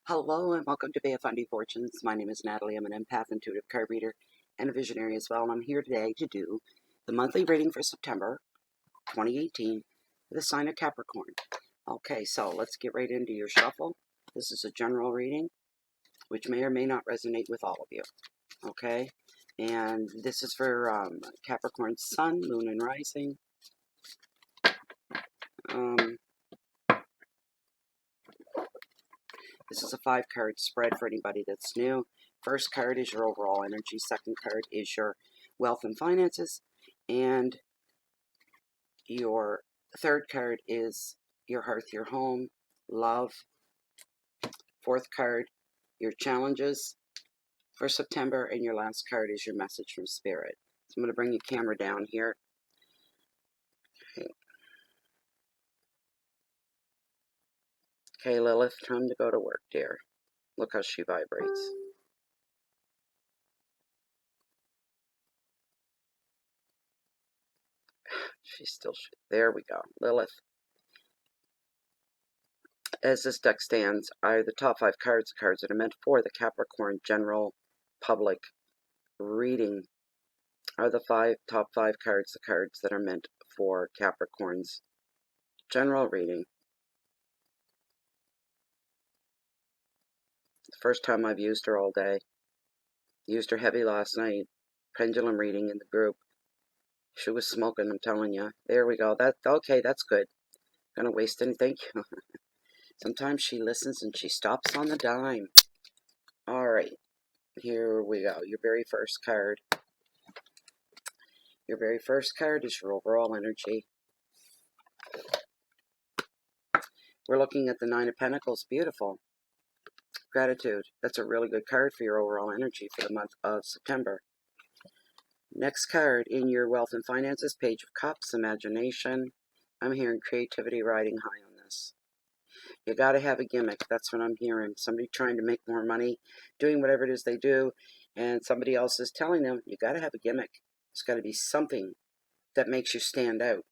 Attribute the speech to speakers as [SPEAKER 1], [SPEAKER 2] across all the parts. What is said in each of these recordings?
[SPEAKER 1] Hello and welcome to Bay of Fundy Fortunes. My name is Natalie. I'm an empath, intuitive card reader, and a visionary as well. And I'm here today to do the monthly reading for September 2018 for the sign of Capricorn. Okay, so let's get right into your shuffle. This is a general reading, which may or may not resonate with all of you. Okay, and this is for Capricorn Sun, Moon, and Rising. This is a 5-card spread for anybody that's new. First card is your overall energy. Second card is your wealth and finances. And your third card is your hearth, your home, love. Fourth card, your challenges for September. And your last card is your message from Spirit. So I'm going to bring your camera down here. Okay, Lilith, time to go to work, dear. Look how she vibrates. She's still... There we go. Lilith. As this deck stands, are the top 5 cards that are meant for the Capricorn general public reading. Are the top 5 cards the cards that are meant for Capricorn's general reading. The first time I've used her all day. Used her heavy last night. Pendulum reading in the group. She was smoking, I'm telling you. There we go. Okay, that's good. Gonna waste anything? Sometimes she listens and she stops on the dime. Alright. Here we go. Your very first card. Your very first card is your overall energy. We're looking at the 9 of Pentacles. Beautiful. Gratitude. That's a really good card for your overall energy for the month of September. Next card in your wealth and finances, Page of Cups, imagination. I'm hearing creativity riding high on this. You got to have a gimmick. That's what I'm hearing. Somebody trying to make more money, doing whatever it is they do, and somebody else is telling them, you got to have a gimmick. It's got to be something that makes you stand out.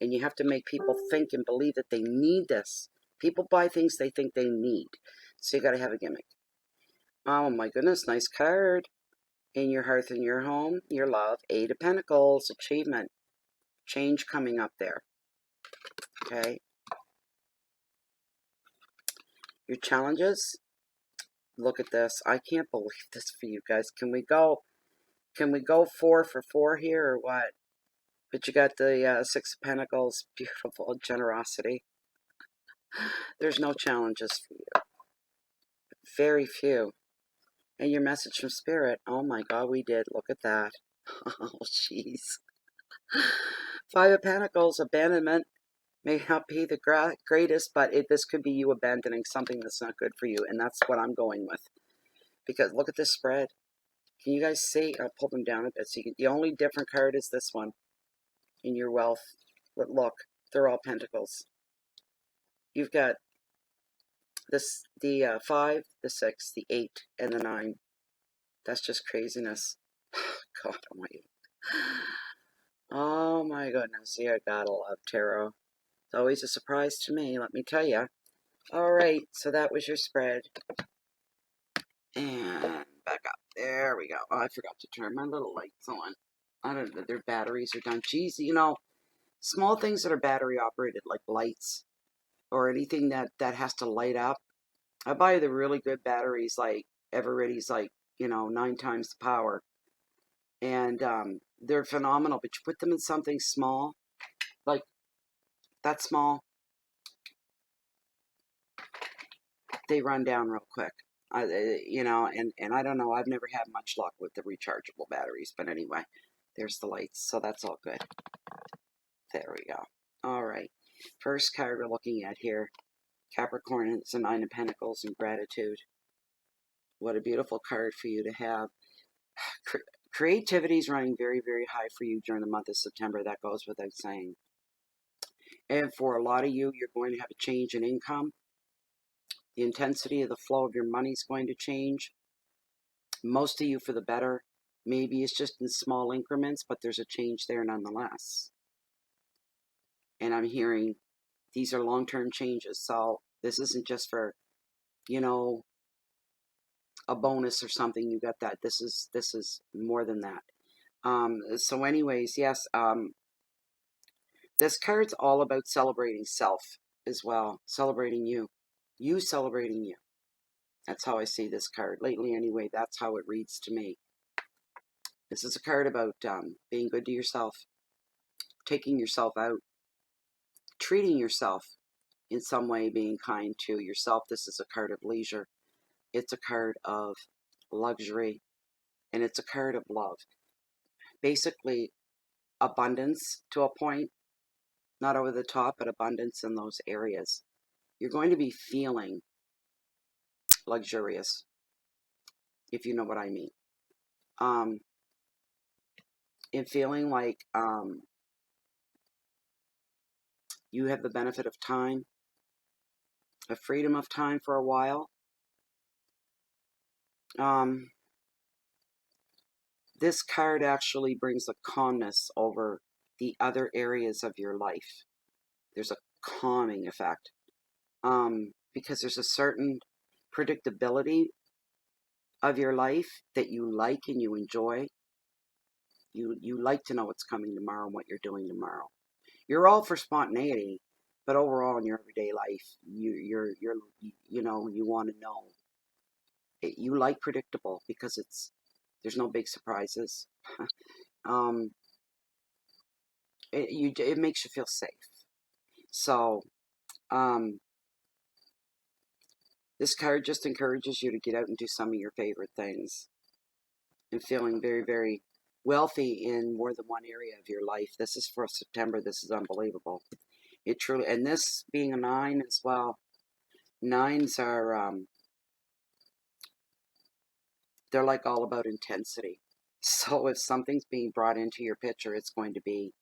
[SPEAKER 1] And you have to make people think and believe that they need this. People buy things they think they need. So you got to have a gimmick. Oh my goodness, nice card. In your hearth and your home, your love, 8 of Pentacles, achievement. Change coming up there. Okay. Your challenges. Look at this. I can't believe this for you guys. Can we go 4 for 4 here or what? But you got the 6 of Pentacles. Beautiful generosity. There's no challenges for you. Very few. And your message from Spirit. Oh my God, we did. Look at that. Oh, jeez. 5 of Pentacles, abandonment. May not be the greatest, but this could be you abandoning something that's not good for you. And that's what I'm going with. Because look at this spread. Can you guys see? I'll pull them down a bit. So you can, the only different card is this one in your wealth. But look, they're all Pentacles. You've got this, the 5, the 6, the 8, and the 9. That's just craziness. God almighty. Oh my goodness. Yeah, I gotta love tarot. It's always a surprise to me, let me tell you. Alright, so that was your spread. And back up. There we go. Oh, I forgot to turn my little lights on. I don't know, their batteries are done. Geez, you know, small things that are battery operated, like lights, or anything that has to light up. I buy the really good batteries, like Eveready's, like, you know, 9 times the power. And they're phenomenal, but you put them in something small, like that small, they run down real quick. You know, and I don't know, I've never had much luck with the rechargeable batteries, but anyway, there's the lights, so that's all good. There we go. All right, first card we're looking at here, Capricorn. It's a 9 of Pentacles and gratitude. What a beautiful card for you to have. Creativity is running very, very high for you during the month of September. That goes without saying. And for a lot of you, you're going to have a change in income. The intensity of the flow of your money is going to change. Most of you for the better. Maybe it's just in small increments, but there's a change there nonetheless. And I'm hearing these are long-term changes. So this isn't just for, you know, a bonus or something. You got that. This is more than that. So anyways, yes, this card's all about celebrating self as well, celebrating you celebrating you. That's how I see this card lately. Anyway, that's how it reads to me. This is a card about being good to yourself, taking yourself out, treating yourself in some way, being kind to yourself. This is a card of leisure. It's a card of luxury, and it's a card of love. Basically, abundance to a point, not over the top, but abundance in those areas. You're going to be feeling luxurious, if you know what I mean. And feeling like you have the benefit of time, a freedom of time for a while. This card actually brings a calmness over the other areas of your life. There's a calming effect. Because there's a certain predictability of your life that you like and you enjoy. You like to know what's coming tomorrow and what you're doing tomorrow. You're all for spontaneity, but overall in your everyday life, you're you know, you want to know. You like predictable because there's no big surprises. um, it makes you feel safe. So this card just encourages you to get out and do some of your favorite things, and feeling very, very wealthy in more than one area of your life. This is for September. This is unbelievable. It truly, and this being a 9 as well. 9s are they're like all about intensity. So if something's being brought into your picture, it's going to be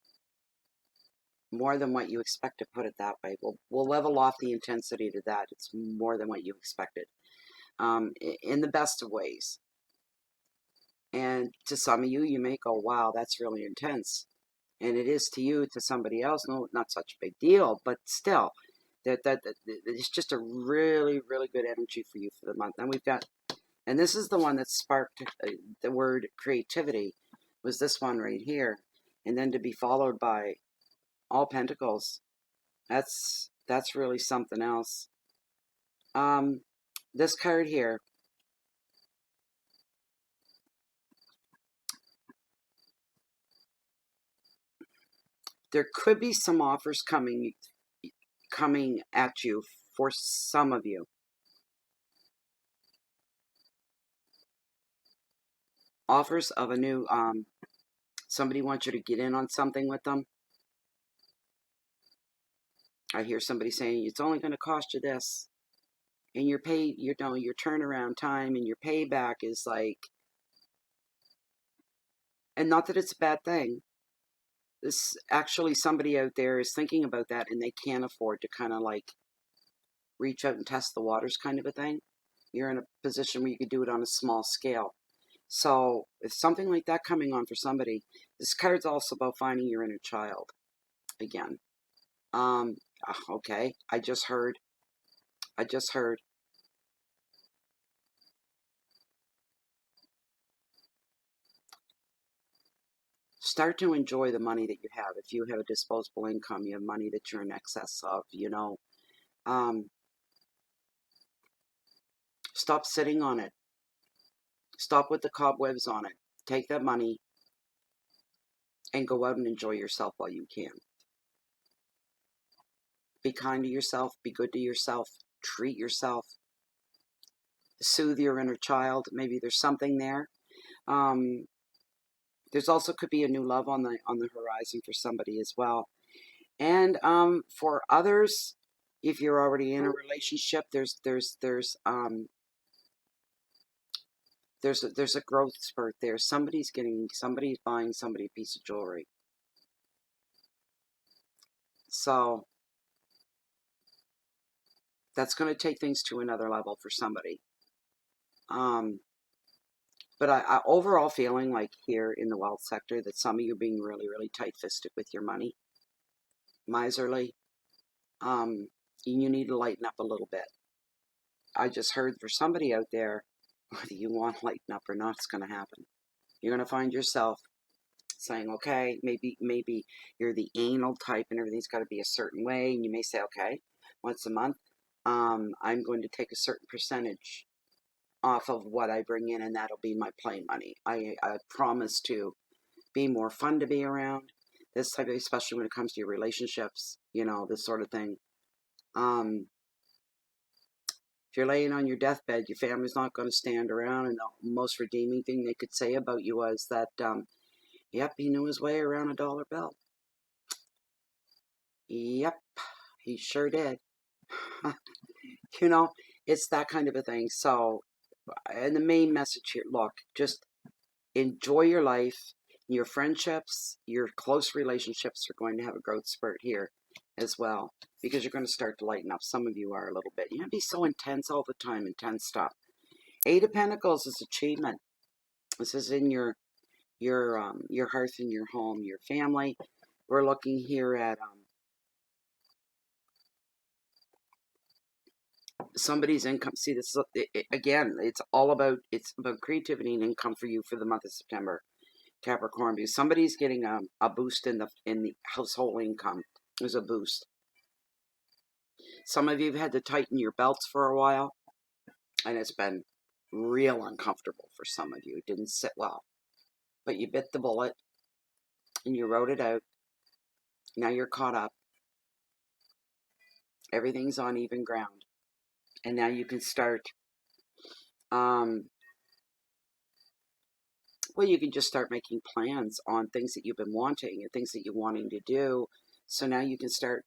[SPEAKER 1] more than what you expect, to put it that way. We'll level off the intensity to that. It's more than what you expected, in the best of ways. And to some of you, you may go, wow, that's really intense. And it is to you. To somebody else, no, not such a big deal, but still, that it's just a really, really good energy for you for the month. And we've got, and this is the one that sparked the word creativity, was this one right here. And then to be followed by all Pentacles. That's really something else. This card here, there could be some offers coming at you for some of you. Offers of a new, somebody wants you to get in on something with them. I hear somebody saying, it's only going to cost you this. And your your turnaround time and your payback is like, and not that it's a bad thing. This actually, somebody out there is thinking about that and they can't afford to kind of like reach out and test the waters kind of a thing. You're in a position where you could do it on a small scale. So if something like that coming on for somebody, this card's also about finding your inner child again. Okay, I just heard. Start to enjoy the money that you have. If you have a disposable income, you have money that you're in excess of, you know. Stop sitting on it. Stop with the cobwebs on it. Take that money and go out and enjoy yourself while you can. Be kind to yourself. Be good to yourself. Treat yourself. Soothe your inner child. Maybe there's something there. There's also could be a new love on the horizon for somebody as well. And for others, if you're already in a relationship, there's a growth spurt there. Somebody's buying somebody a piece of jewelry. So that's going to take things to another level for somebody. But I overall feeling like here in the wealth sector that some of you are being really, really tight-fisted with your money, miserly. You need to lighten up a little bit. I just heard for somebody out there, whether you want to lighten up or not, it's going to happen. You're going to find yourself saying, okay, maybe you're the anal type and everything's got to be a certain way. And you may say, okay, once a month, I'm going to take a certain percentage off of what I bring in, and that'll be my play money. I promise to be more fun to be around. This type of, especially when it comes to your relationships, you know, this sort of thing. If you're laying on your deathbed, your family's not going to stand around, and the most redeeming thing they could say about you was that, yep, he knew his way around a dollar bill. Yep, he sure did. You know, it's that kind of a thing. So, and the main message here, look, just enjoy your life. Your friendships, your close relationships are going to have a growth spurt here as well, because you're going to start to lighten up. Some of you are a little bit. You're going to be so intense all the time, intense stuff. 8 of Pentacles is achievement. This is in your hearth and your home, your family. We're looking here at somebody's income. See, this again, it's about creativity and income for you for the month of September, Capricorn, because somebody's getting a boost in the household income. There's a boost. Some of you have had to tighten your belts for a while, and it's been real uncomfortable for some of you. It didn't sit well, but you bit the bullet and you wrote it out. Now you're caught up. Everything's on even ground, and now you can start. Well, you can just start making plans on things that you've been wanting and things that you're wanting to do. So now you can start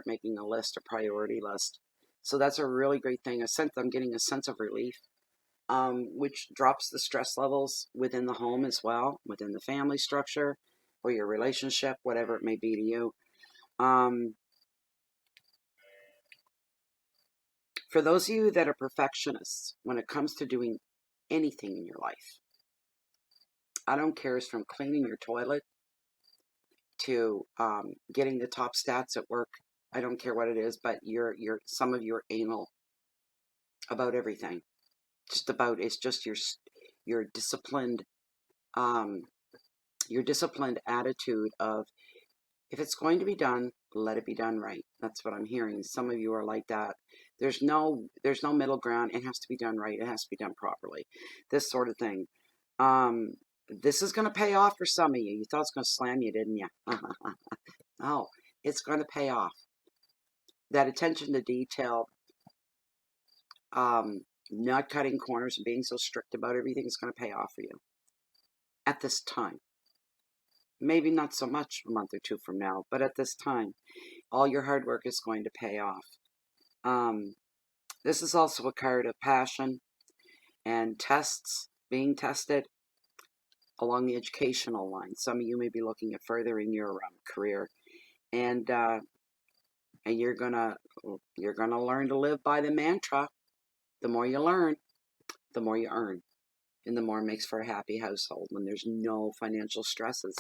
[SPEAKER 1] making a list, a priority list. So that's a really great thing. I'm getting a sense of relief, which drops the stress levels within the home as well, within the family structure or your relationship, whatever it may be to you. For those of you that are perfectionists when it comes to doing anything in your life, I don't care, it's from cleaning your toilet to getting the top stats at work. I don't care what it is, but some of you are anal about everything. It's just your disciplined attitude of, if it's going to be done, let it be done right. That's what I'm hearing. Some of you are like that. There's no middle ground. It has to be done right. It has to be done properly. This sort of thing. This is going to pay off for some of you. You thought it was going to slam you, didn't you? No, it's going to pay off. That attention to detail, not cutting corners and being so strict about everything is going to pay off for you at this time. Maybe not so much a month or two from now, but at this time, all your hard work is going to pay off. This is also a card of passion and tests, being tested along the educational line. Some of you may be looking at furthering your career, and you're gonna learn to live by the mantra: the more you learn, the more you earn, and the more it makes for a happy household when there's no financial stresses.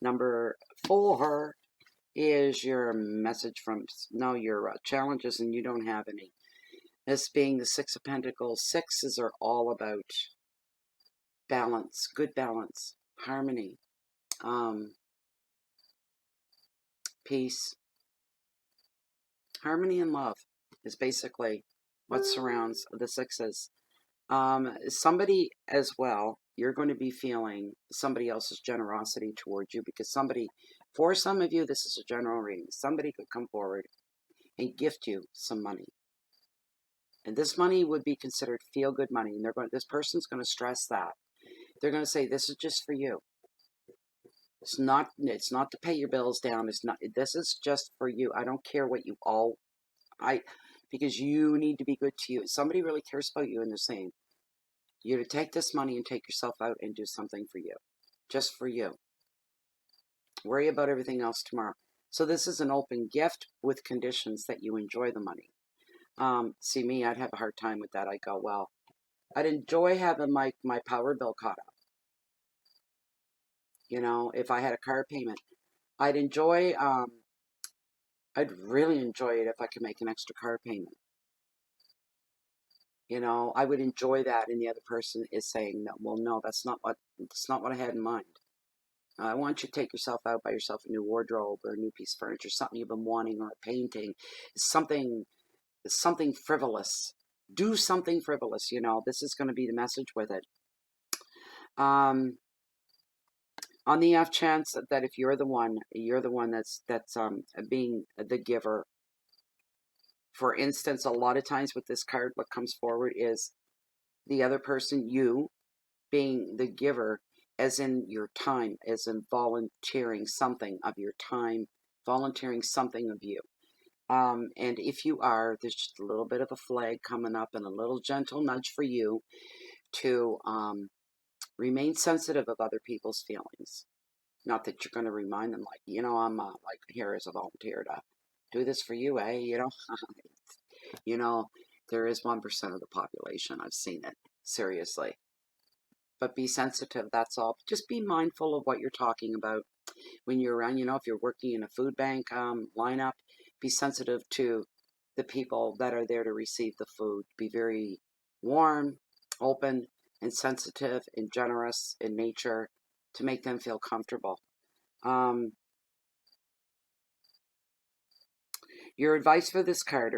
[SPEAKER 1] Number 4 is your message from your challenges, and you don't have any. This being the 6 of Pentacles. Sixes are all about balance, good balance, harmony, peace. Harmony and love is basically what surrounds the sixes. Somebody as well, you're going to be feeling somebody else's generosity towards you, because for some of you, this is a general reading. Somebody could come forward and gift you some money. And this money would be considered feel-good money. And this person's going to stress that. They're going to say, this is just for you. It's not to pay your bills down. This is just for you. I don't care what you all, because you need to be good to you. Somebody really cares about you, and they're saying, you're to take this money and take yourself out and do something for you. Just for you. Worry about everything else tomorrow. So this is an open gift with conditions that you enjoy the money. See me, I'd have a hard time with that. I go, well, I'd enjoy having my power bill caught up. You know, if I had a car payment, I'd really enjoy it if I could make an extra car payment. You know, I would enjoy that, and the other person is saying, no, well, no, that's not what I had in mind. I want you to take yourself out, buy yourself a new wardrobe or a new piece of furniture, something you've been wanting, or a painting, something frivolous. Do something frivolous. You know, this is going to be the message with it. On the off chance that if you're the one that's being the giver. For instance, a lot of times with this card, what comes forward is the other person, you, being the giver, as in your time, as in volunteering something of your time, volunteering something of you. And if you are, there's just a little bit of a flag coming up and a little gentle nudge for you to remain sensitive of other people's feelings. Not that you're going to remind them, like, you know, I'm like here as a volunteer to do this for you, eh? You know, you know, there is 1% of the population. I've seen it, seriously. But be sensitive, that's all. Just be mindful of what you're talking about when you're around. You know, if you're working in a food bank lineup, be sensitive to the people that are there to receive the food. Be very warm, open, and sensitive and generous in nature to make them feel comfortable. Your advice for this card,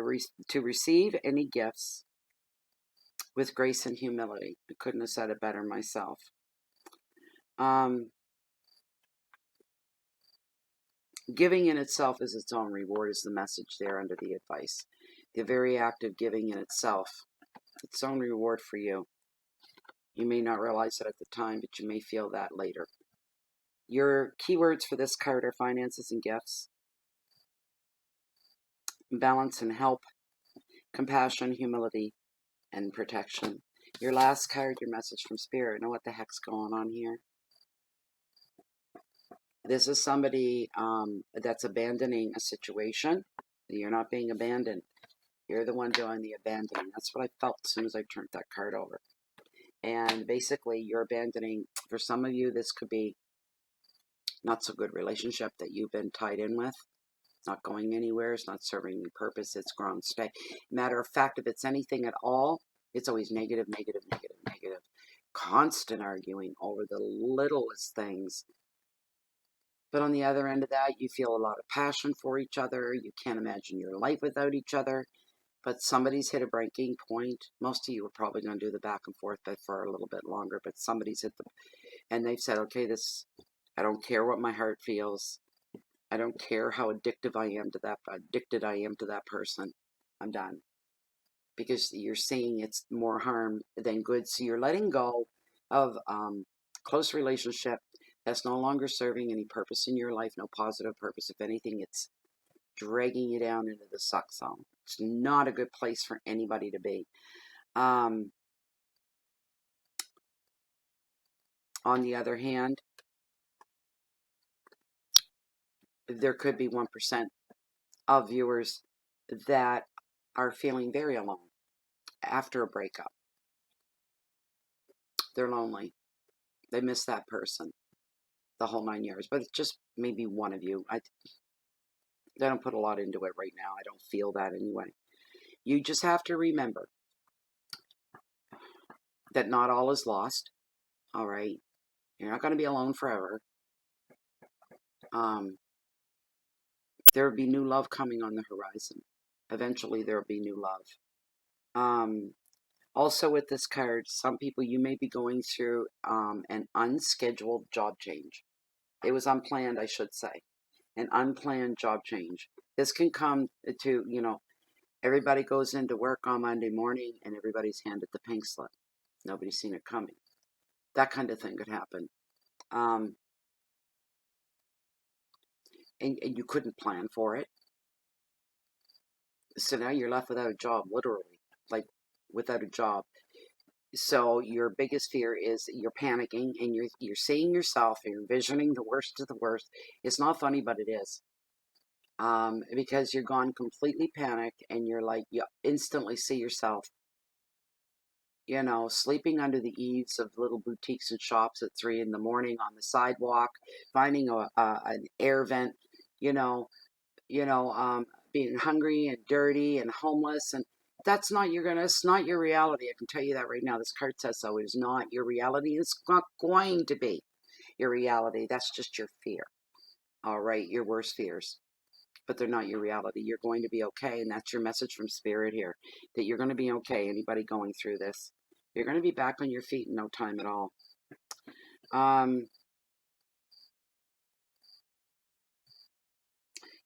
[SPEAKER 1] to receive any gifts with grace and humility. I couldn't have said it better myself. Giving in itself is its own reward, is the message there under the advice. The very act of giving in itself, its own reward for you. You may not realize it at the time, but you may feel that later. Your keywords for this card are finances and gifts, balance and help, compassion, humility, and protection. Your last card, your message from Spirit. Know what the heck's going on here? This is somebody that's abandoning a situation. You're not being abandoned. You're the one doing the abandoning. That's what I felt as soon as I turned that card over. And basically, you're abandoning, for some of you, this could be not so good relationship that you've been tied in with. It's not going anywhere. It's not serving any purpose. It's grown stay. Matter of fact, if it's anything at all, it's always negative, negative, negative, negative. Constant arguing over the littlest things. But on the other end of that, you feel a lot of passion for each other. You can't imagine your life without each other. But somebody's hit a breaking point. Most of you are probably going to do the back and forth but for a little bit longer. But somebody's hit and they've said, okay, I don't care what my heart feels. I don't care how addicted I am to that person. I'm done. Because you're seeing it's more harm than good. So you're letting go of close relationship that's no longer serving any purpose in your life, no positive purpose. If anything, it's dragging you down into the suck zone. It's not a good place for anybody to be. On the other hand, there could be 1% of viewers that are feeling very alone after a breakup. They're lonely. They miss that person, the whole 9 years. But it's just maybe one of you. I don't put a lot into it right now. I don't feel that anyway. You just have to remember that not all is lost. All right. You're not going to be alone forever. There will be new love coming on the horizon. Eventually, there will be new love. Also with this card, some people, you may be going through an unscheduled job change. It was unplanned, I should say. An unplanned job change. This can come to, you know, everybody goes into work on Monday morning and everybody's handed the pink slip. Nobody's seen it coming. That kind of thing could happen. And you couldn't plan for it. So now you're left without a job, literally, like without a job. So your biggest fear is you're panicking and you're seeing yourself and you're envisioning the worst of the worst. It's not funny, but it is. Because you're gone completely panicked and you're like, you instantly see yourself, you know, sleeping under the eaves of little boutiques and shops at 3 in the morning on the sidewalk, finding an air vent, you know, being hungry and dirty and homeless, and That's not it's not your reality. I can tell you that right now. This card says so. It is not your reality. It's not going to be your reality. That's just your fear. All right, your worst fears. But they're not your reality. You're going to be okay, and that's your message from Spirit here, that you're going to be okay. Anybody going through this, you're going to be back on your feet in no time at all.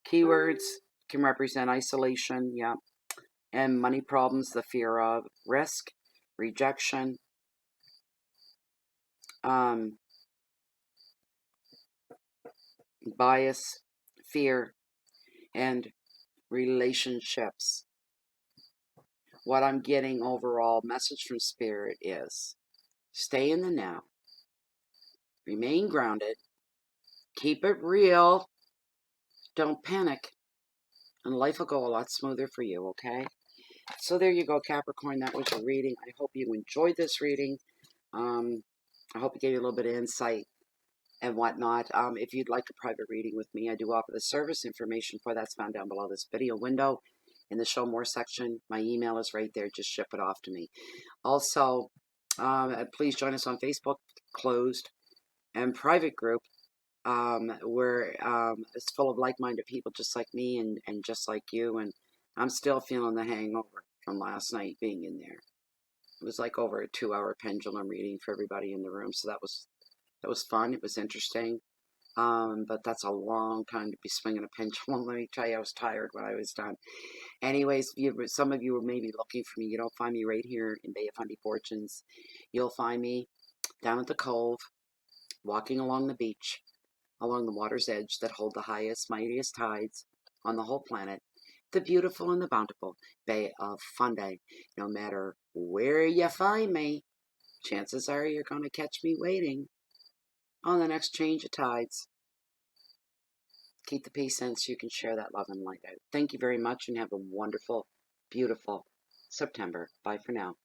[SPEAKER 1] Keywords can represent isolation, yeah, and money problems, the fear of risk, rejection, bias, fear, and relationships. What I'm getting overall message from Spirit is stay in the now, remain grounded, keep it real, don't panic, and life will go a lot smoother for you, okay? So there you go, Capricorn. That was your reading. I hope you enjoyed this reading. I hope it gave you a little bit of insight and whatnot. If you'd like a private reading with me, I do offer the service. Information for that's found down below this video window in the show more section. My email is right there. Just ship it off to me. Also, please join us on Facebook, closed and private group, where it's full of like-minded people just like me and just like you. And I'm still feeling the hangover from last night being in there. It was like over a 2-hour pendulum reading for everybody in the room, so that was fun. It was interesting. But that's a long time to be swinging a pendulum. Let me tell you, I was tired when I was done. Anyways, some of you were maybe looking for me. You don't find me right here in Bay of Fundy Fortunes. You'll find me down at the cove, walking along the beach, along the water's edge that hold the highest, mightiest tides on the whole planet, the beautiful and the bountiful Bay of Fundy. No matter where you find me, chances are you're going to catch me waiting on the next change of tides. Keep the peace in so you can share that love and light out. Thank you very much and have a wonderful, beautiful September. Bye for now.